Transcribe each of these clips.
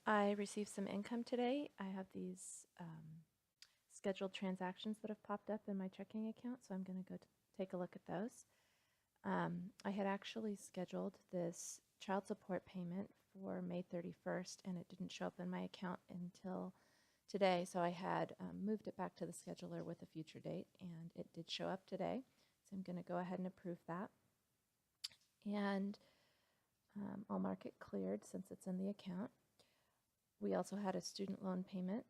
I received some income today. I have these scheduled transactions that have popped up in my checking account, so I'm going to go take a look at those. I had actually scheduled this child support payment for May 31st, and it didn't show up in my account until today, so I had moved it back to the scheduler with a future date, and it did show up today. So I'm going to go ahead and approve that. And I'll mark it cleared since it's in the account. We also had a student loan payment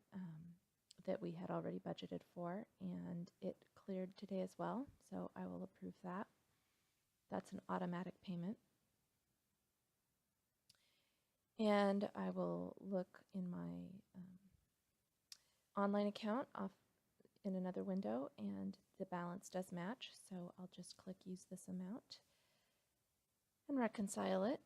that we had already budgeted for, and it cleared today as well, so I will approve that. That's an automatic payment. And I will look in my online account off in another window, and the balance does match, so I'll just click use this amount and reconcile it.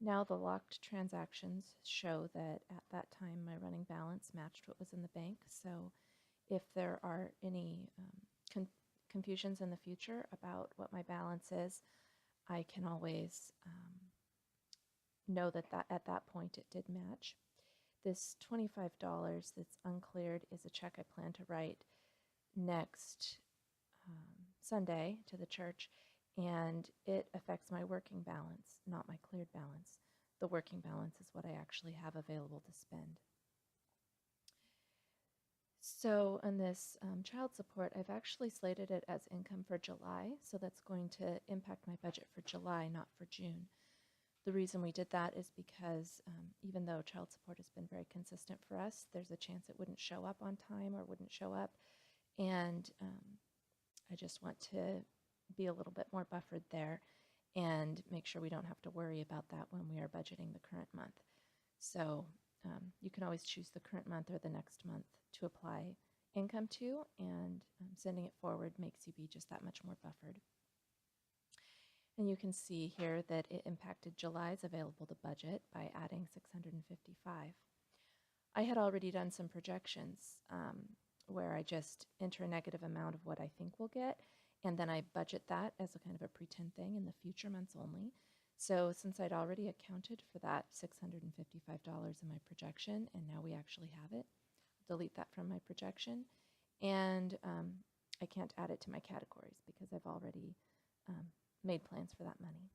Now the locked transactions show that at that time my running balance matched what was in the bank, so if there are any confusions in the future about what my balance is, I can always know that at that point it did match. This $25 that's uncleared is a check I plan to write next Sunday to the church, and it affects my working balance, not my cleared balance. The working balance is what I actually have available to spend. So on this child support, I've actually slated it as income for July, so that's going to impact my budget for July, not for June. The reason we did that is because even though child support has been very consistent for us, there's a chance it wouldn't show up on time or wouldn't show up, and I just want to be a little bit more buffered there and make sure we don't have to worry about that when we are budgeting the current month. So you can always choose the current month or the next month to apply income to, and sending it forward makes you be just that much more buffered. And you can see here that it impacted July's available to budget by adding $655. I had already done some projections where I just enter a negative amount of what I think we'll get, and then I budget that as a kind of a pretend thing in the future months only. So since I'd already accounted for that $655 in my projection, and now we actually have it, I'll delete that from my projection, and I can't add it to my categories because I've already made plans for that money.